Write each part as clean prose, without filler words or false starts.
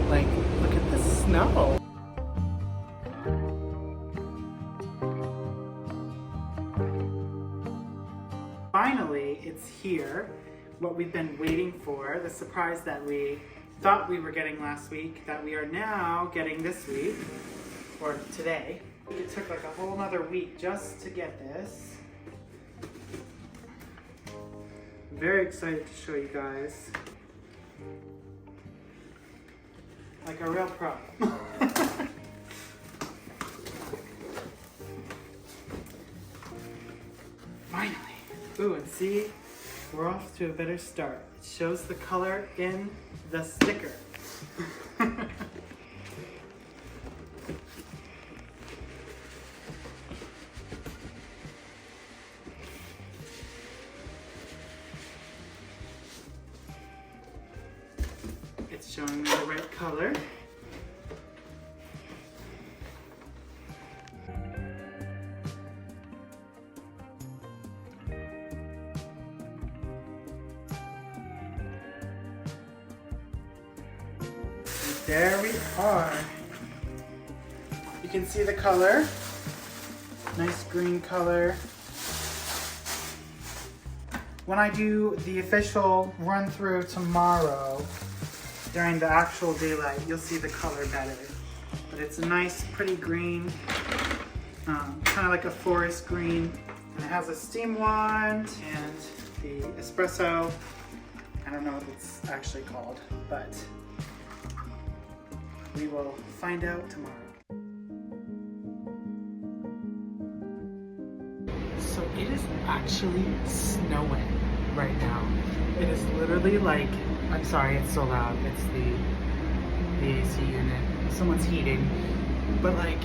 Like, look at the snow. Finally, it's here. What we've been waiting for, the surprise that we thought we were getting last week, that we are now getting this week, or today. It took like a whole nother week just to get this. I'm very excited to show you guys. Like a real pro. Finally. Ooh, and see, we're off to a better start. It shows the color in the sticker. It's showing me the right color. There we are. You can see the color. Nice green color. When I do the official run through tomorrow, during the actual daylight, you'll see the color better. But it's a nice, pretty green, kind of like a forest green. And it has a steam wand and the espresso. I don't know what it's actually called, but we will find out tomorrow. So it is actually snowing right now. It is literally like, I'm sorry, it's so loud. It's the AC unit. Someone's heating. But like,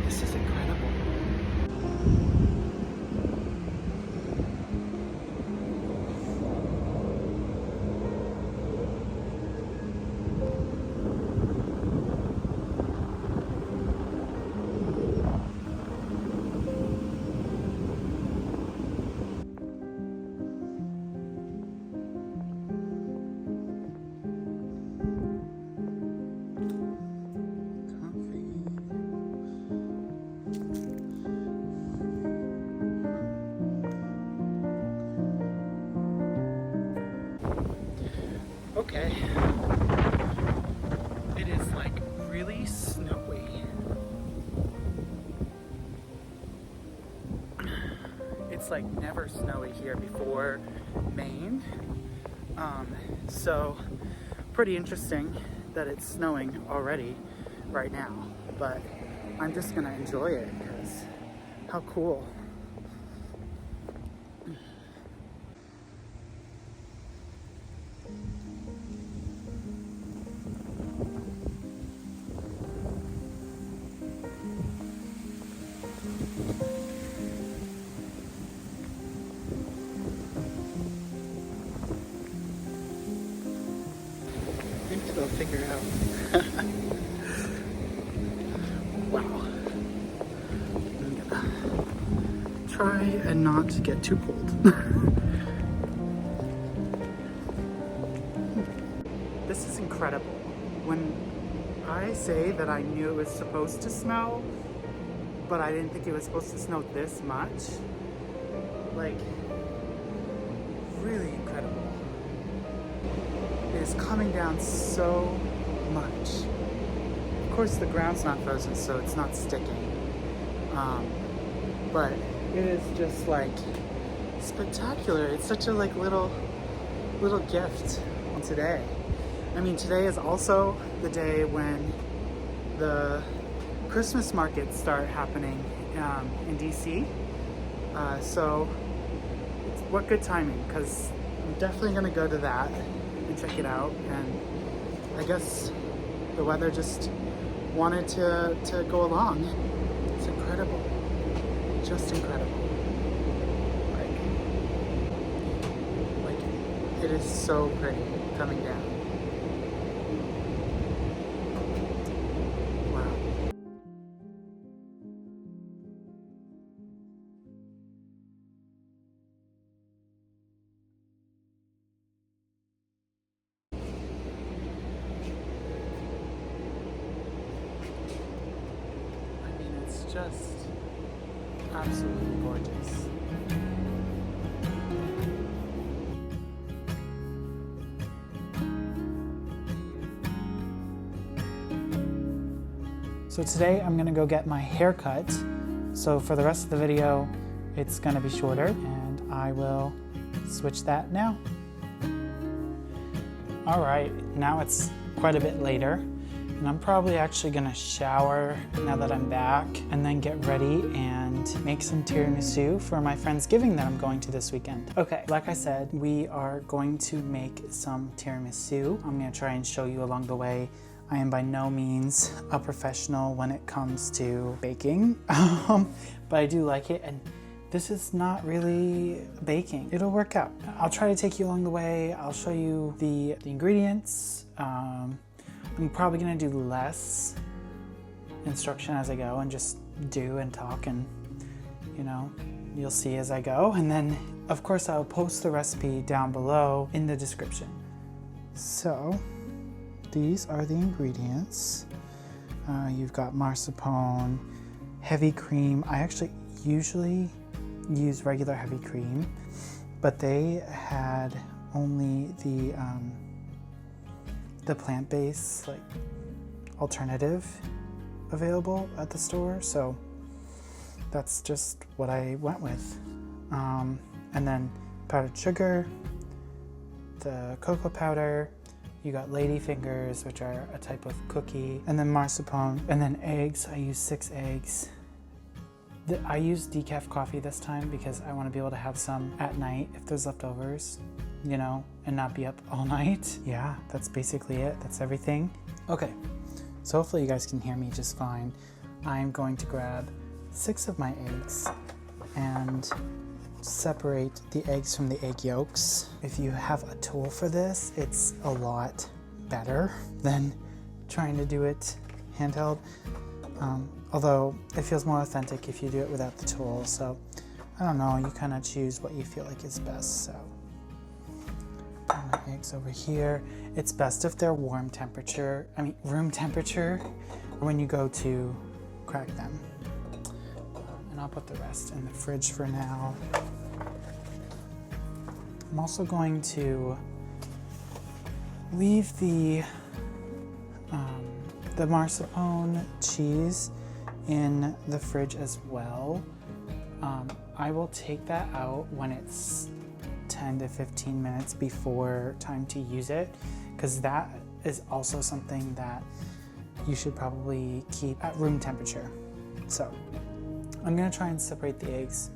this is incredible. Okay, it is like really snowy. It's like never snowy here before Maine. So pretty interesting that it's snowing already right now, but I'm just gonna enjoy it because how cool. They'll figure it out. Wow. I'm gonna try and not get too cold. This is incredible. When I say that I knew it was supposed to snow, but I didn't think it was supposed to snow this much, like, really incredible. It is coming down so much. Of course the ground's not frozen, so it's not sticking. But it is just like spectacular. It's such a like little gift today. I mean, today is also the day when the Christmas markets start happening in DC. So what good timing, because I'm definitely gonna go to that and check it out. And I guess the weather just wanted to go along. It's incredible, just incredible. Like it is so pretty coming down. just absolutely gorgeous. So today I'm gonna go get my hair cut. So for the rest of the video, it's gonna be shorter, and I will switch that now. All right, now it's quite a bit later, and I'm probably actually gonna shower now that I'm back, and then get ready and make some tiramisu for my Friendsgiving that I'm going to this weekend. Okay, like I said, we are going to make some tiramisu. I'm gonna try and show you along the way. I am by no means a professional when it comes to baking, but I do like it, and this is not really baking. It'll work out. I'll try to take you along the way. I'll show you the ingredients. I'm probably gonna do less instruction as I go and just do and talk, and you know, you'll see as I go. And then of course I'll post the recipe down below in the description. So these are the ingredients. You've got mascarpone, heavy cream. I actually usually use regular heavy cream, but they had only the plant-based like alternative available at the store, so that's just what I went with. And then powdered sugar, the cocoa powder. You got lady fingers, which are a type of cookie, and then mascarpone, and then eggs. I use 6 eggs. I use decaf coffee this time because I want to be able to have some at night if there's leftovers, you know, and not be up all night. Yeah, that's basically it. That's everything. Okay, so hopefully you guys can hear me just fine. I'm going to grab 6 of my eggs and separate the eggs from the egg yolks. If you have a tool for this, it's a lot better than trying to do it handheld. Although it feels more authentic if you do it without the tool. So I don't know, you kind of choose what you feel like is best. So put my eggs over here. It's best if they're room temperature when you go to crack them. And I'll put the rest in the fridge for now. I'm also going to leave the mascarpone cheese in the fridge as well. I will take that out when it's 10 to 15 minutes before time to use it, because that is also something that you should probably keep at room temperature. So I'm gonna try and separate the eggs.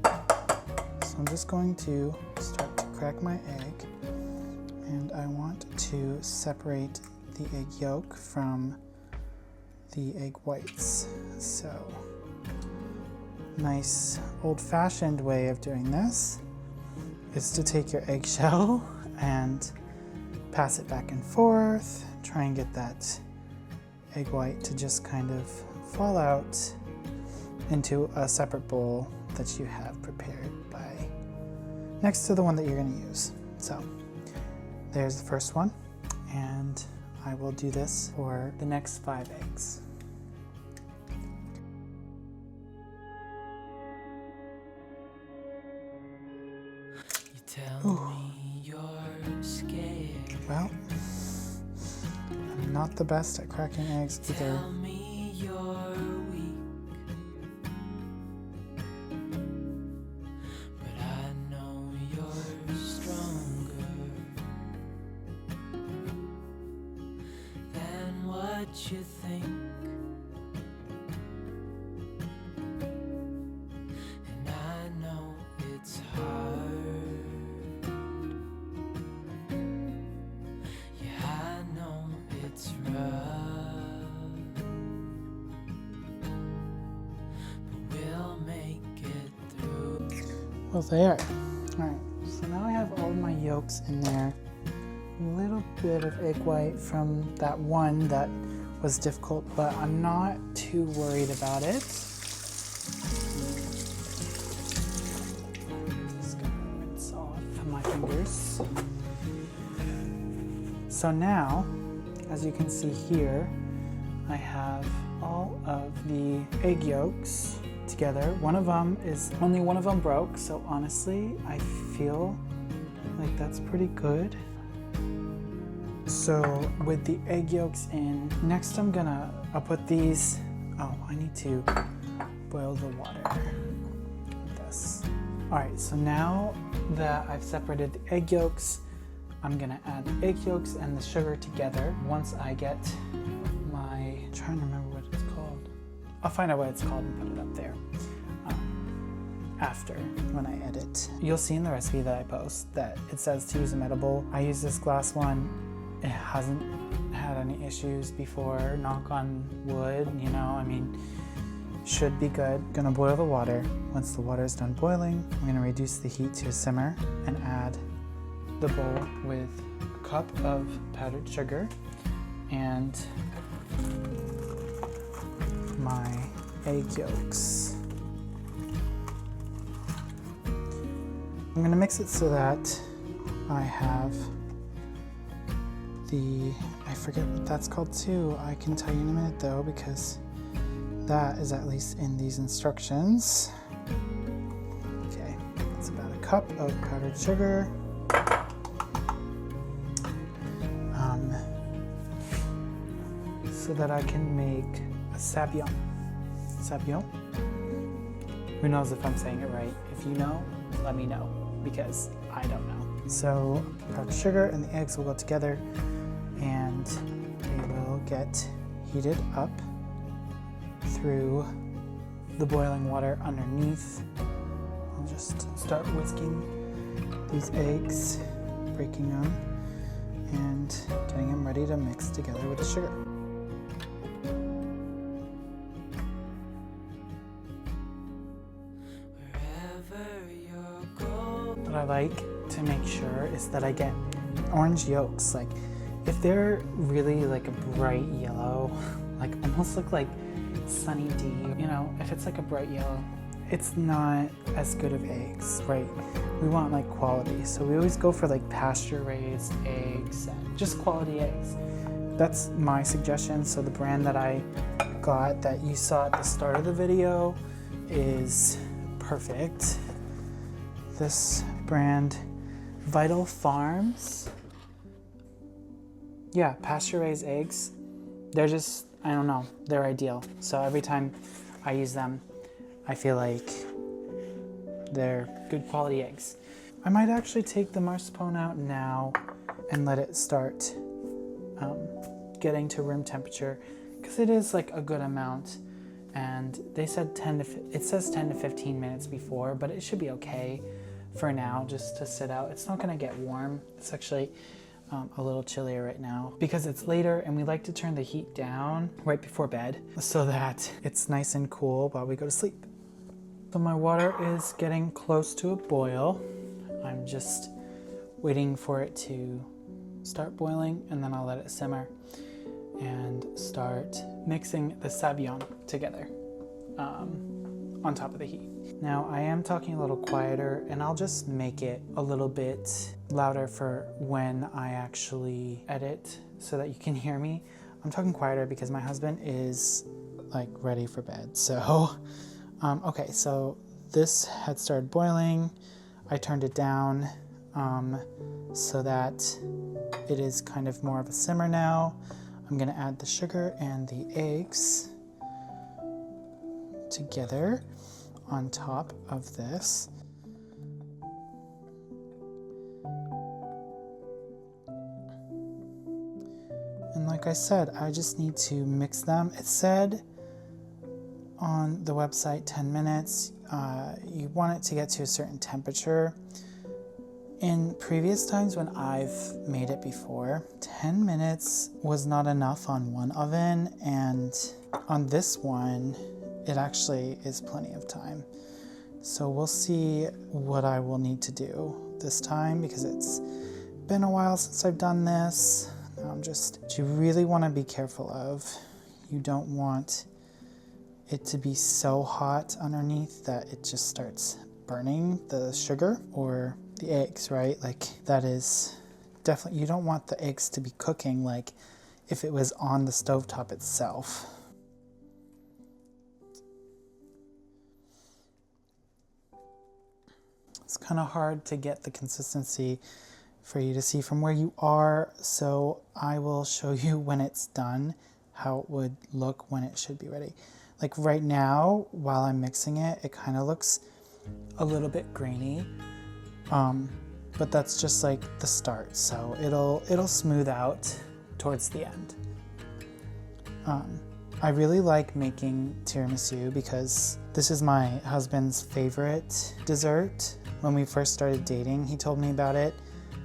So I'm just going to start to crack my egg, and I want to separate the egg yolk from the egg whites. So nice old-fashioned way of doing this is to take your eggshell and pass it back and forth, try and get that egg white to just kind of fall out into a separate bowl that you have prepared next to the one that you're going to use. So there's the first one, and I will do this for the next 5 eggs. You tell me you're scared. Well, I'm not the best at cracking eggs either. Tell me you're weak, but I know you're stronger than what you think. And I know it's hard. Yeah, I know it's rough, but we'll make it through. Well, there. Alright, so now I have all my yolks in there. A little bit of egg white from that one that was difficult, but I'm not too worried about it. Just gonna rinse off my fingers. So now, as you can see here, I have all all of the egg yolks together. Only one of them broke, so honestly, I feel like that's pretty good. So with the egg yolks in, next I'll put these, I need to boil the water. Yes. All right, so now that I've separated the egg yolks, I'm gonna add the egg yolks and the sugar together. Once I get I'm trying to remember what it's called. I'll find out what it's called and put it up there after when I edit. You'll see in the recipe that I post that it says to use a metal bowl. I use this glass one. It hasn't had any issues before, knock on wood, should be good. Gonna boil the water. Once the water is done boiling, I'm gonna reduce the heat to a simmer and add the bowl with a cup of powdered sugar and my egg yolks. I'm gonna mix it so that I have I forget what that's called too. I can tell you in a minute though, because that is at least in these instructions. Okay, it's about a cup of powdered sugar. So that I can make a sabayon. Sabayon? Who knows if I'm saying it right? If you know, let me know, because I don't know. So powdered sugar and the eggs will go together and they will get heated up through the boiling water underneath. I'll just start whisking these eggs, breaking them, and getting them ready to mix together with the sugar. What I like to make sure is that I get orange yolks. Like if they're really like a bright yellow, like almost look like Sunny D, if it's like a bright yellow, it's not as good of eggs, right? We want like quality. So we always go for like pasture raised eggs and just quality eggs. That's my suggestion. So the brand that I got that you saw at the start of the video is perfect. This brand, Vital Farms. Yeah, pasture-raised eggs. They're just, I don't know, they're ideal. So every time I use them, I feel like they're good quality eggs. I might actually take the mascarpone out now and let it start getting to room temperature, because it is like a good amount. And they said it says 10 to 15 minutes before, but it should be okay for now, just to sit out. It's not gonna get warm. It's actually a little chillier right now because it's later, and we like to turn the heat down right before bed so that it's nice and cool while we go to sleep. So my water is getting close to a boil. I'm just waiting for it to start boiling, and then I'll let it simmer and start mixing the sabayon together on top of the heat. Now I am talking a little quieter, and I'll just make it a little bit louder for when I actually edit so that you can hear me. I'm talking quieter because my husband is like ready for bed. So, okay, so this had started boiling. I turned it down so that it is kind of more of a simmer now. I'm gonna add the sugar and the eggs together on top of this. And like I said, I just need to mix them. It said on the website 10 minutes. You want it to get to a certain temperature. In previous times when I've made it before, 10 minutes was not enough on one oven, and on this one, it actually is plenty of time. So we'll see what I will need to do this time, because it's been a while since I've done this. What you really want to be careful of, you don't want it to be so hot underneath that it just starts burning the sugar or the eggs, right? Like that is definitely, you don't want the eggs to be cooking like if it was on the stovetop itself. It's kind of hard to get the consistency for you to see from where you are, so I will show you when it's done how it would look when it should be ready. Like right now, while I'm mixing it, it kind of looks a little bit grainy, but that's just like the start, so it'll smooth out towards the end. I really like making tiramisu because this is my husband's favorite dessert. When we first started dating, he told me about it,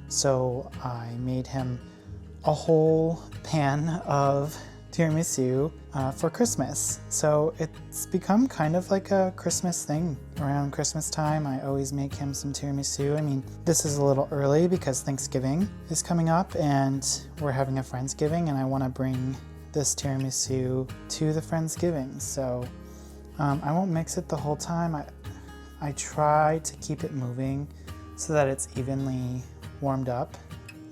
so I made him a whole pan of tiramisu for Christmas. So it's become kind of like a Christmas thing. Around Christmas time, I always make him some tiramisu. I mean, this is a little early because Thanksgiving is coming up and we're having a Friendsgiving, and I want to bring this tiramisu to the Friendsgiving. So I won't mix it the whole time. I try to keep it moving so that it's evenly warmed up,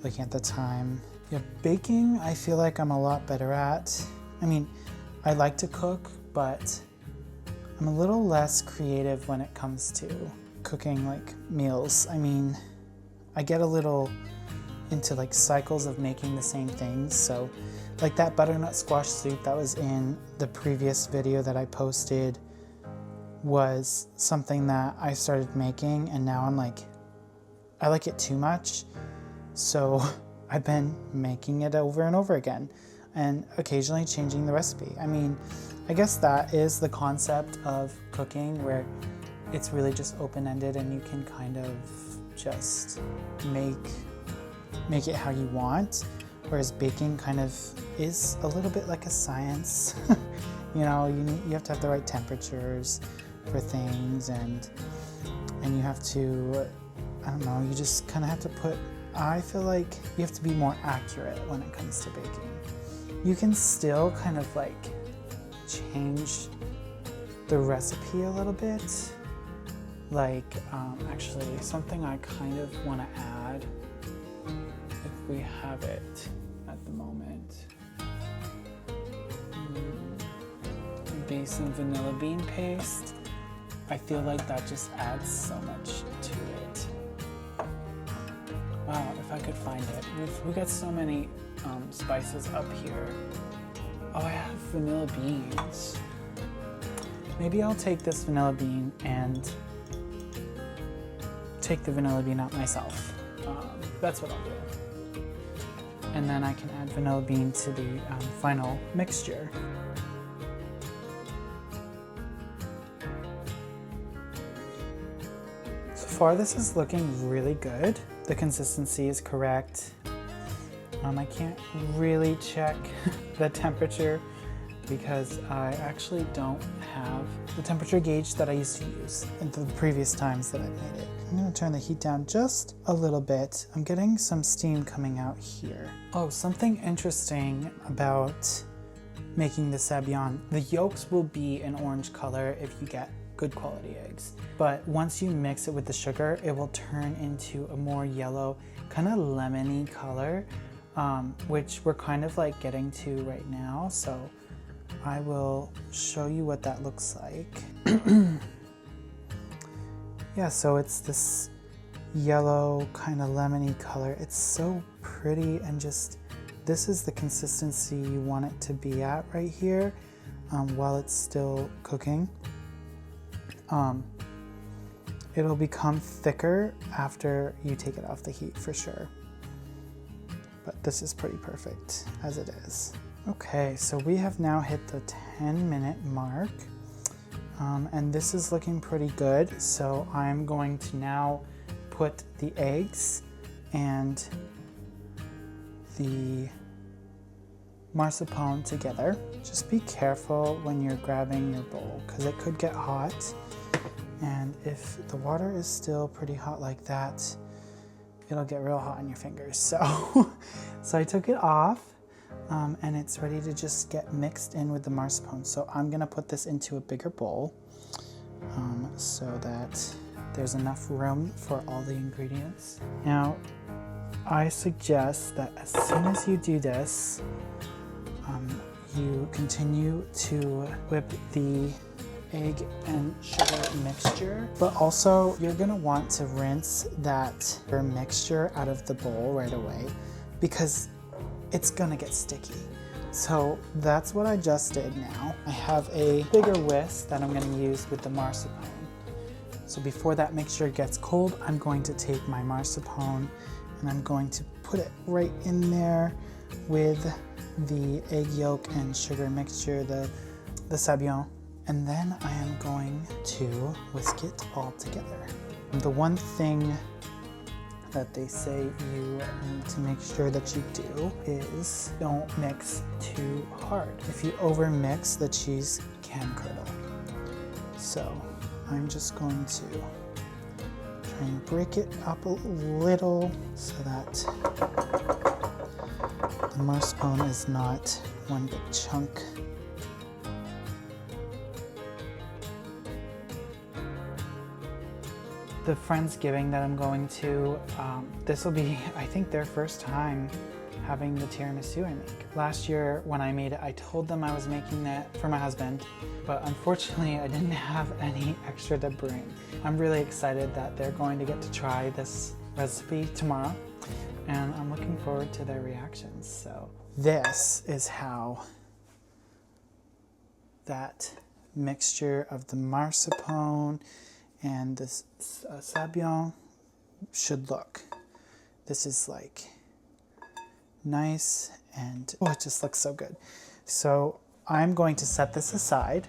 looking at the time. Yeah, baking, I feel like I'm a lot better at. I mean, I like to cook, but I'm a little less creative when it comes to cooking like meals. I mean, I get a little into like cycles of making the same things. So like that butternut squash soup that was in the previous video that I posted was something that I started making, and now I'm like, I like it too much. So I've been making it over and over again and occasionally changing the recipe. I mean, I guess that is the concept of cooking, where it's really just open-ended and you can kind of just make it how you want, whereas baking kind of is a little bit like a science. You know, you have to have the right temperatures for things, and you have to, I don't know, you just kind of have to put, I feel like you have to be more accurate when it comes to baking. You can still kind of like change the recipe a little bit. Like, actually, something I kind of want to add, if we have it at the moment, would be some vanilla bean paste. I feel like that just adds so much to it. Wow, if I could find it. We got so many spices up here. Oh, I have vanilla beans. Maybe I'll take this vanilla bean and take the vanilla bean out myself. That's what I'll do. And then I can add vanilla bean to the final mixture. So far, this is looking really good. The consistency is correct. I can't really check the temperature because I actually don't have the temperature gauge that I used to use in the previous times that I made it. I'm going to turn the heat down just a little bit. I'm getting some steam coming out here. Oh, something interesting about making the sabayon. The yolks will be an orange color if you get good quality eggs. But once you mix it with the sugar, it will turn into a more yellow, kind of lemony color, which we're kind of like getting to right now. So I will show you what that looks like. Yeah, so it's this yellow kind of lemony color. It's so pretty, and just, this is the consistency you want it to be at right here while it's still cooking. It'll become thicker after you take it off the heat for sure. But this is pretty perfect as it is. Okay, so we have now hit the 10-minute mark, and this is looking pretty good. So I'm going to now put the eggs and the mascarpone together. Just be careful when you're grabbing your bowl because it could get hot. And if the water is still pretty hot like that, it'll get real hot on your fingers. So, so I took it off, and it's ready to just get mixed in with the mascarpone. So I'm gonna put this into a bigger bowl so that there's enough room for all the ingredients. Now, I suggest that as soon as you do this, you continue to whip the egg and sugar mixture, but also you're gonna want to rinse that mixture out of the bowl right away because it's gonna get sticky. So that's what I just did now. I have a bigger whisk that I'm gonna use with the mascarpone. So before that mixture gets cold, I'm going to take my mascarpone and I'm going to put it right in there with the egg yolk and sugar mixture, the sabayon. And then I am going to whisk it all together. The one thing that they say you need to make sure that you do is don't mix too hard. If you over mix, the cheese can curdle. So I'm just going to try and break it up a little so that the mascarpone is not one big chunk. The Friendsgiving that I'm going to, this will be, I think, their first time having the tiramisu I make. Last year when I made it, I told them I was making that for my husband, but unfortunately I didn't have any extra to bring. I'm really excited that they're going to get to try this recipe tomorrow, and I'm looking forward to their reactions. So this is how that mixture of the mascarpone and this sabayon should look. This is like nice and oh, it just looks so good. So I'm going to set this aside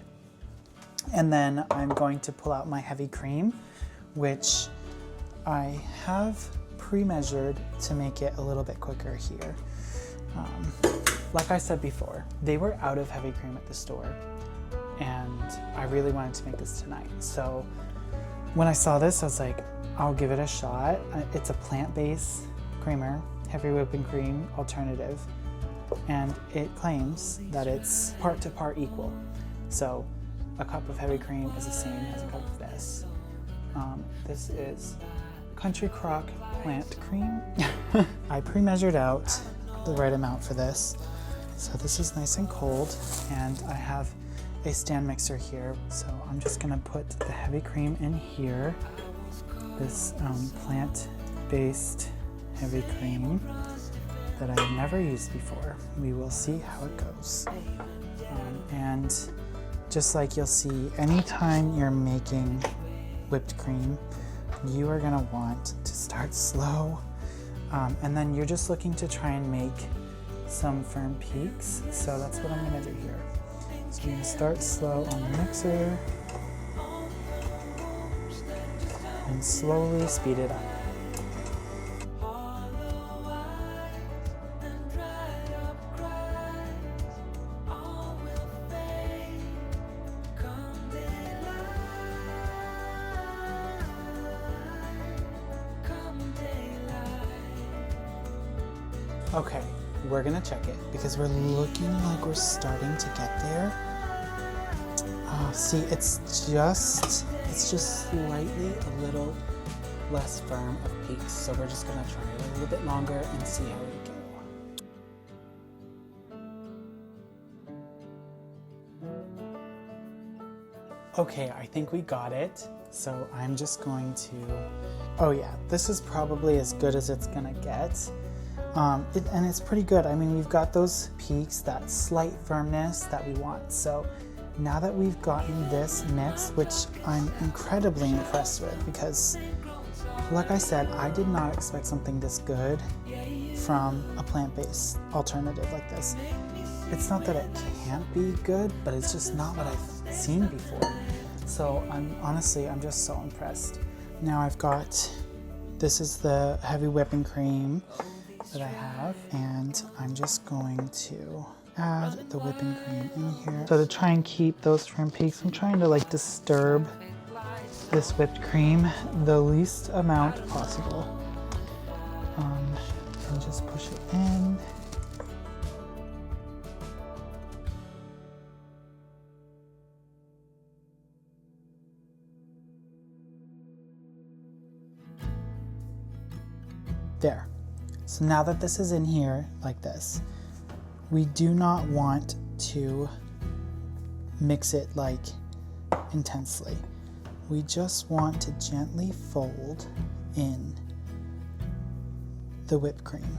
and then I'm going to pull out my heavy cream, which I have pre-measured to make it a little bit quicker here. Like I said before, they were out of heavy cream at the store and I really wanted to make this tonight. So when I saw this, I was like, I'll give it a shot. It's a plant-based creamer, heavy whipping cream alternative, and it claims that it's part to part equal. So a cup of heavy cream is the same as a cup of this. This is Country Crock plant cream. I pre-measured out the right amount for this. So this is nice and cold, and I have a stand mixer here. So I'm just gonna put the heavy cream in here. This plant-based heavy cream that I've never used before. We will see how it goes. And just like you'll see, anytime you're making whipped cream, you are gonna want to start slow. And then you're just looking to try and make some firm peaks. So that's what I'm gonna do here. So I'm gonna start slow on the mixer and slowly speed it up. Okay, we're gonna check it because we're looking like we're starting to get there. See, it's just slightly a little less firm of peaks, so we're just gonna try it a little bit longer and see how we go. Okay, I think we got it. So I'm just going to, oh yeah, this is probably as good as it's gonna get. And it's pretty good. I mean, we've got those peaks, that slight firmness that we want. So now that we've gotten this mix, which I'm incredibly impressed with because, like I said, I did not expect something this good from a plant-based alternative like this. It's not that it can't be good, but it's just not what I've seen before. So I'm just so impressed. Now I've got, this is the heavy whipping cream that I have, and I'm just going to add the whipping cream in here. So to try and keep those firm peaks, I'm trying to like disturb this whipped cream the least amount possible. And just push it in. There. So now that this is in here like this, we do not want to mix it like intensely. We just want to gently fold in the whipped cream,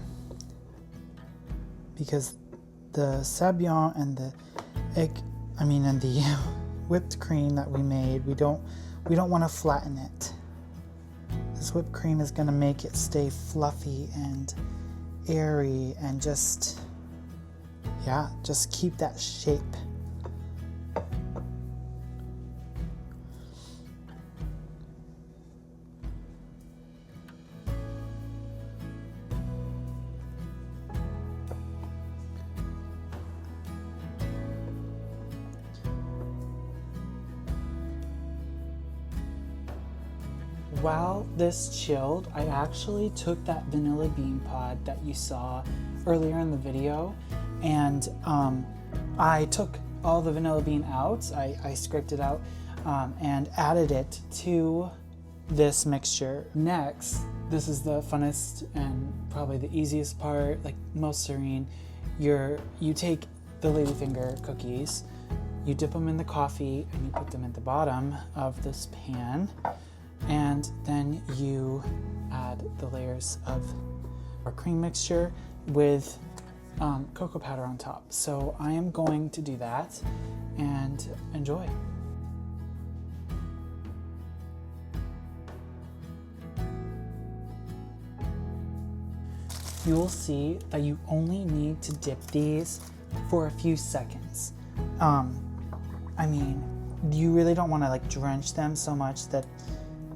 because the sabayon and the and the whipped cream that we made, we don't want to flatten it. This whipped cream is going to make it stay fluffy and airy and just keep that shape. While this chilled, I actually took that vanilla bean pod that you saw earlier in the video, and I took all the vanilla bean out. I scraped it out and added it to this mixture. Next, this is the funnest and probably the easiest part, like most serene. You take the ladyfinger cookies, you dip them in the coffee, and you put them at the bottom of this pan. And then you add the layers of our cream mixture with cocoa powder on top. So I am going to do that and enjoy. You'll see that you only need to dip these for a few seconds. You really don't want to like drench them so much that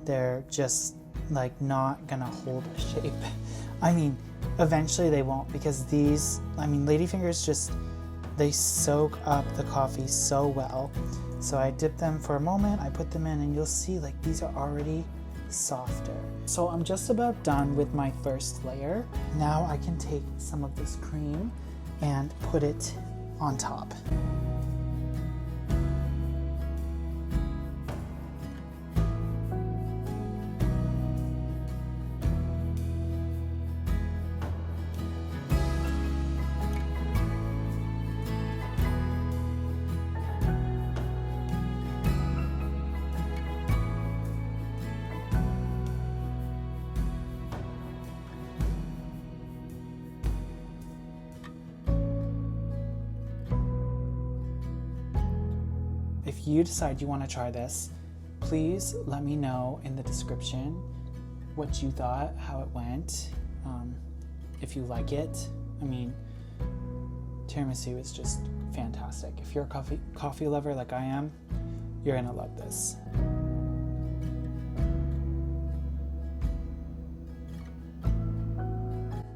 they're just like not gonna hold a shape. Eventually they won't, because these, ladyfingers they soak up the coffee so well. So I dip them for a moment, I put them in, and you'll see like these are already softer. So I'm just about done with my first layer. Now I can take some of this cream and put it on top. If you decide you want to try this, please let me know in the description what you thought, how it went, if you like it. Tiramisu is just fantastic. If you're a coffee lover like I am, you're gonna love this.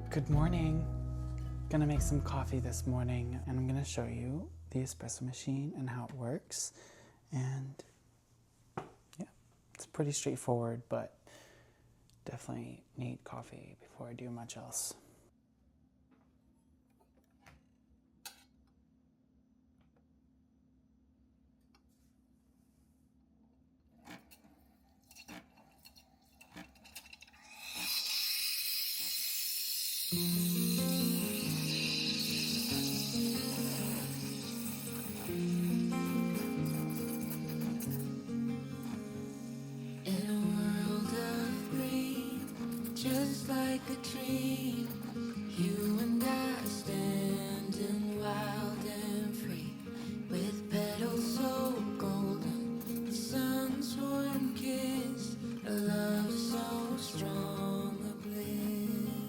Good morning. Gonna make some coffee this morning, and I'm gonna show you the espresso machine and how it works. And yeah, it's pretty straightforward, but definitely need coffee before I do much else. Just like a dream, you and I standing wild and free, with petals so golden, the sun's warm kiss, a love so strong, a bliss.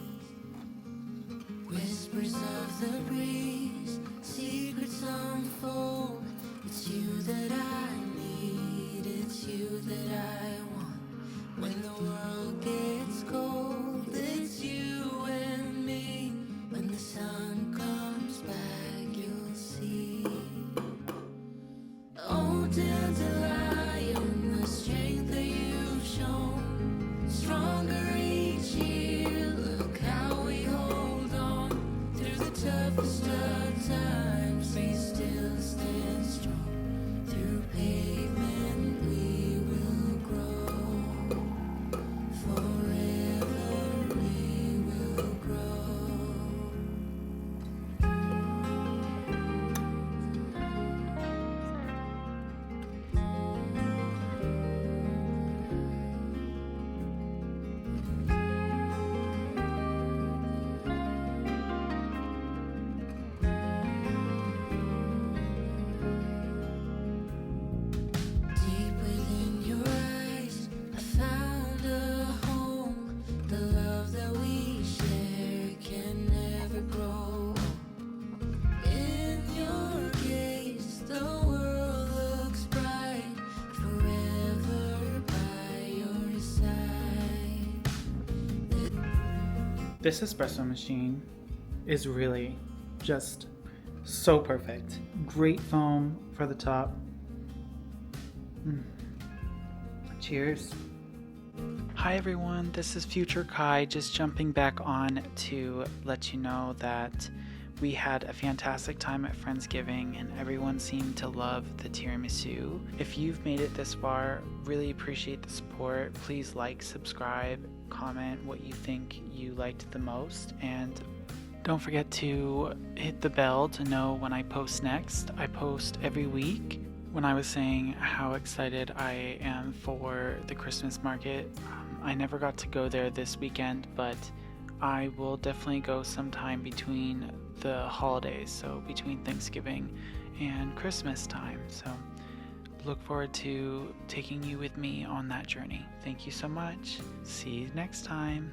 Whispers of the breeze, secrets unfold. It's you that I need, it's you that I want. When the world gets cold, it's you and me. When the sun comes back, you'll see. Oh, dandelion, the strength that you've shown, stronger each year. Look how we hold on through the toughest of times. We still stand strong. Through pavement we will grow. Forever we will grow. This espresso machine is really just so perfect. Great foam for the top. Cheers. Hi everyone, this is Future Kai, just jumping back on to let you know that we had a fantastic time at Friendsgiving and everyone seemed to love the tiramisu. If you've made it this far, really appreciate the support. Please like, subscribe, comment what you think you liked the most, and don't forget to hit the bell to know when I post next. I post every week. When I was saying how excited I am for the Christmas market, I never got to go there this weekend, but I will definitely go sometime between the holidays, so between Thanksgiving and Christmas time. So look forward to taking you with me on that journey. Thank you so much. See you next time.